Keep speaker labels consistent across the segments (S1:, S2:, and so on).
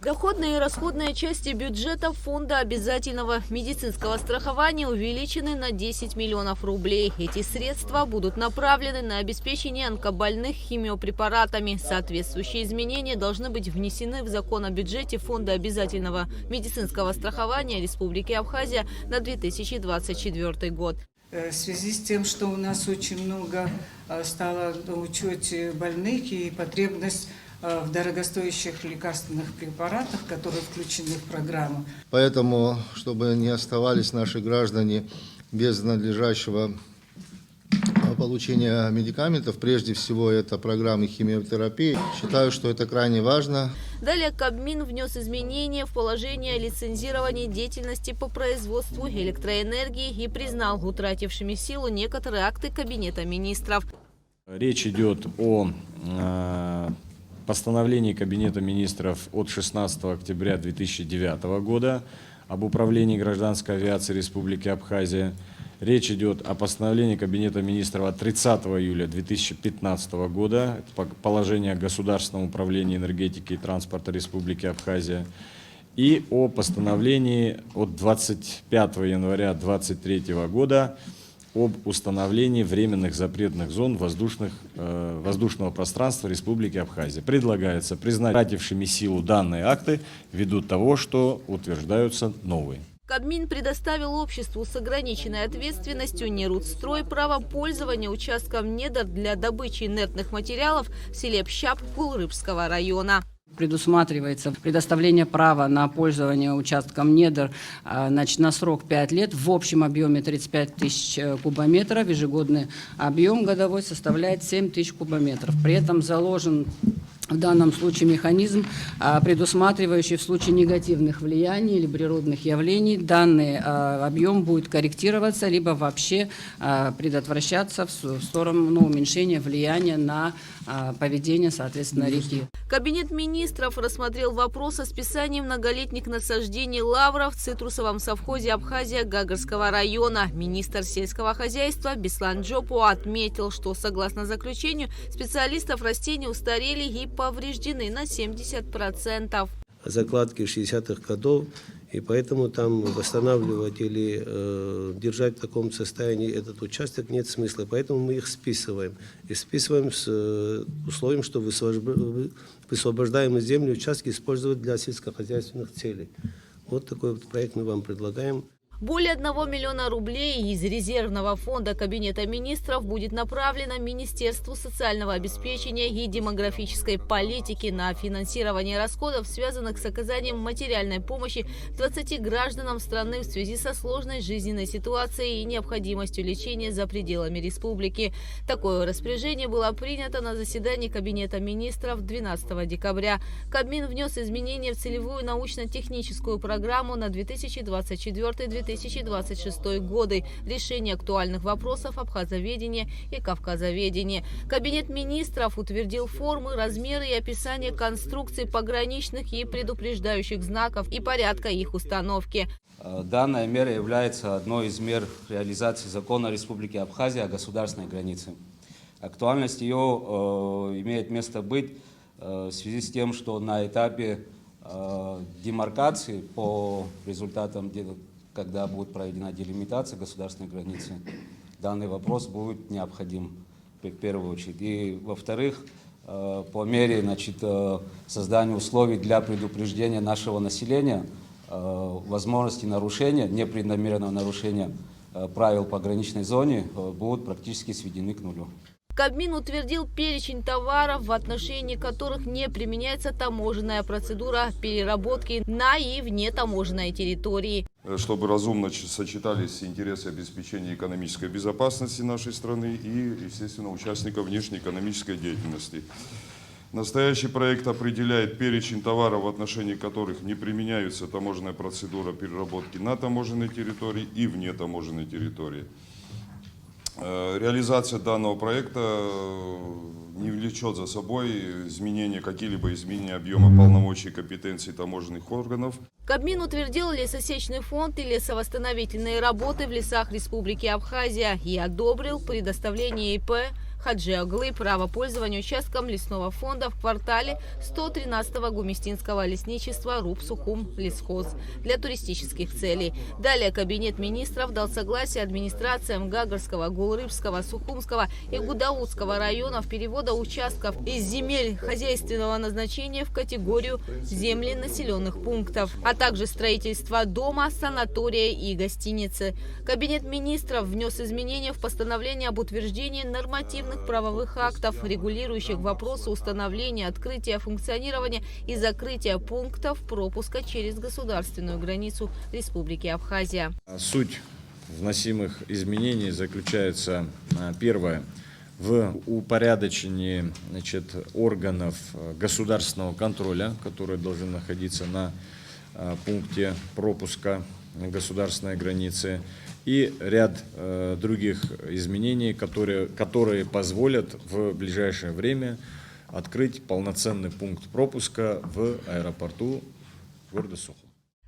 S1: Доходные и расходные части бюджета Фонда обязательного медицинского страхования увеличены на 10 миллионов рублей. Эти средства будут направлены на обеспечение онкобольных химиопрепаратами. Соответствующие изменения должны быть внесены в закон о бюджете Фонда обязательного медицинского страхования Республики Абхазия на 2024 год.
S2: В связи с тем, что у нас очень много стало на учете больных и потребность в дорогостоящих лекарственных препаратах, которые включены в программу.
S3: Поэтому, чтобы не оставались наши граждане без надлежащего получения медикаментов, прежде всего это программы химиотерапии, считаю, что это крайне важно.
S1: Далее Кабмин внес изменения в положение о лицензировании деятельности по производству электроэнергии и признал утратившими силу некоторые акты Кабинета министров.
S4: Речь идет о постановлении Кабинета министров от 16 октября 2009 года об управлении гражданской авиации Республики Абхазия. Речь идет о постановлении Кабинета министров от 30 июля 2015 года, это положение о государственном управлении энергетики и транспорта Республики Абхазия, и о постановлении от 25 января 2023 года об установлении временных запретных зон воздушного пространства Республики Абхазия. Предлагается признать утратившими силу данные акты ввиду того, что утверждаются новые.
S1: Кабмин предоставил обществу с ограниченной ответственностью «Нерудстрой» право пользования участком недр для добычи инертных материалов в селе Пщап Кулрыбского района.
S5: Предусматривается предоставление права на пользование участком недр на срок 5 лет в общем объеме 35 тысяч кубометров. Ежегодный объем годовой составляет 7 тысяч кубометров. При этом заложен в данном случае механизм, предусматривающий в случае негативных влияний или природных явлений данный объем будет корректироваться, либо вообще предотвращаться в сторону уменьшения влияния на поведение, соответственно, реки.
S1: Кабинет министров рассмотрел вопрос о списании многолетних насаждений лавров в цитрусовом совхозе Абхазия Гагарского района. Министр сельского хозяйства Беслан Джопуа отметил, что согласно заключению специалистов растения устарели и повреждены на 70%.
S6: Закладки 60-х годов, и поэтому там восстанавливать или держать в таком состоянии этот участок нет смысла. Поэтому мы их списываем. И списываем с условием, что высвобождаемые земли участки использовать для сельскохозяйственных целей. Вот такой вот проект мы вам предлагаем.
S1: Более 1 миллиона рублей из резервного фонда Кабинета министров будет направлено Министерству социального обеспечения и демографической политики на финансирование расходов, связанных с оказанием материальной помощи 20 гражданам страны в связи со сложной жизненной ситуацией и необходимостью лечения за пределами республики. Такое распоряжение было принято на заседании Кабинета министров 12 декабря. Кабмин внес изменения в целевую научно-техническую программу на 2024-2026 годы, решение актуальных вопросов абхазоведения и кавказоведения. Кабинет министров утвердил формы, размеры и описание конструкций пограничных и предупреждающих знаков и порядка их установки.
S7: Данная мера является одной из мер реализации закона Республики Абхазия о государственной границе. Актуальность ее имеет место быть в связи с тем, что на этапе демаркации по результатам, когда будет проведена делимитация государственной границы, данный вопрос будет необходим в первую очередь. И во-вторых, по мере создания условий для предупреждения нашего населения, возможности нарушения, непреднамеренного нарушения правил пограничной зоны будут практически сведены к нулю.
S1: Кабмин утвердил перечень товаров, в отношении которых не применяется таможенная процедура переработки на и вне таможенной территории.
S8: Чтобы разумно сочетались интересы обеспечения экономической безопасности нашей страны и, естественно, участников внешнеэкономической деятельности. Настоящий проект определяет перечень товаров, в отношении которых не применяется таможенная процедура переработки на таможенной территории и вне таможенной территории. Реализация данного проекта не влечет за собой какие-либо изменения объема полномочий и компетенций таможенных органов.
S1: Кабмин утвердил лесосечный фонд и лесовосстановительные работы в лесах Республики Абхазия и одобрил предоставление ИП Хаджи Оглы право пользования участком лесного фонда в квартале 113-го Гумистинского лесничества Руб-Сухум лесхоз для туристических целей. Далее Кабинет министров дал согласие администрациям Гагарского, Гулрыбского, Сухумского и Гудаутского районов перевода участков из земель хозяйственного назначения в категорию земли населенных пунктов, а также строительство дома, санатория и гостиницы. Кабинет министров внес изменения в постановление об утверждении нормативных правовых актов, регулирующих вопросы установления, открытия, функционирования и закрытия пунктов пропуска через государственную границу Республики Абхазия.
S4: Суть вносимых изменений заключается, первое, в упорядочении органов государственного контроля, которые должны находиться на пункте пропуска государственной границы, и ряд других изменений, которые позволят в ближайшее время открыть полноценный пункт пропуска в аэропорту города Сухум.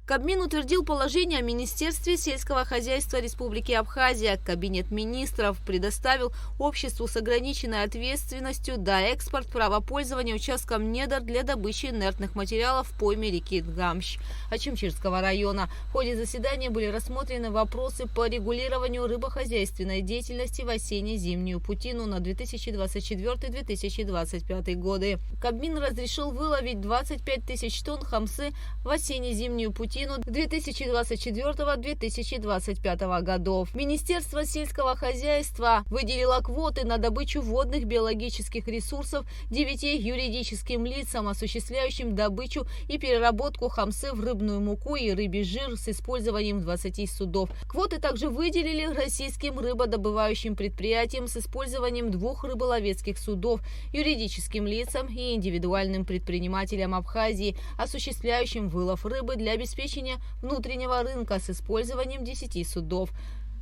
S1: Кабмин утвердил положение о Министерстве сельского хозяйства Республики Абхазия. Кабинет министров предоставил обществу с ограниченной ответственностью за экспорт права пользования участком недр для добычи инертных материалов в пойме реки Дгамщ Ачимчирского района. В ходе заседания были рассмотрены вопросы по регулированию рыбохозяйственной деятельности в осенне-зимнюю путину на 2024-2025 годы. Кабмин разрешил выловить 25 тысяч тонн хамсы в осенне-зимнюю путину 2024-2025 годов. Министерство сельского хозяйства выделило квоты на добычу водных биологических ресурсов 9 юридическим лицам, осуществляющим добычу и переработку хамсы в рыбную муку и рыбий жир с использованием 20 судов. Квоты также выделили российским рыбодобывающим предприятиям с использованием 2 рыболовецких судов, юридическим лицам и индивидуальным предпринимателям Абхазии, осуществляющим вылов рыбы для обеспечения внутреннего рынка с использованием 10 судов.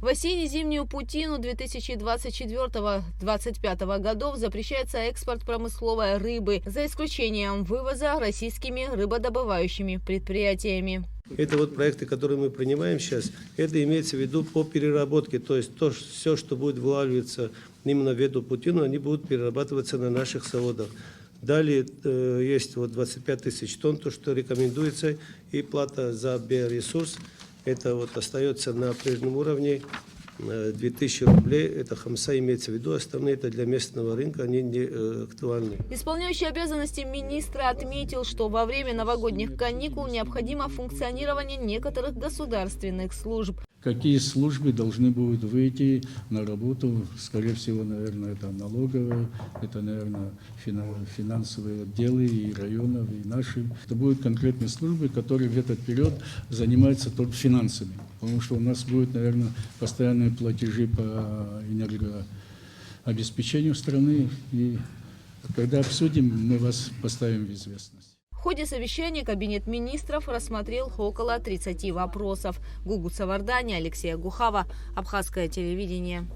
S1: В осенне-зимнюю путину 2024-2025 годов запрещается экспорт промысловой рыбы, за исключением вывоза российскими рыбодобывающими предприятиями.
S6: Это вот проекты, которые мы принимаем сейчас, это имеется в виду по переработке, то есть все, что будет вылавливаться именно в эту путину, они будут перерабатываться на наших заводах. Далее есть вот 25 тысяч тонн, то, что рекомендуется, и плата за биоресурс, это вот остается на прежнем уровне, 2000 рублей, это хамса имеется в виду, остальные это для местного рынка, они не актуальны.
S1: Исполняющий обязанности министра отметил, что во время новогодних каникул необходимо функционирование некоторых государственных служб.
S9: Какие службы должны будут выйти на работу, скорее всего, наверное, это налоговые, это, наверное, финансовые отделы и районов, и наши. Это будут конкретные службы, которые в этот период занимаются только финансами. Потому что у нас будут, наверное, постоянные платежи по энергообеспечению страны. И когда обсудим, мы вас поставим в известность.
S1: В ходе совещания Кабинет министров рассмотрел около 30 вопросов. Гугут Савардани, Алексей Гухава, Абхазское телевидение.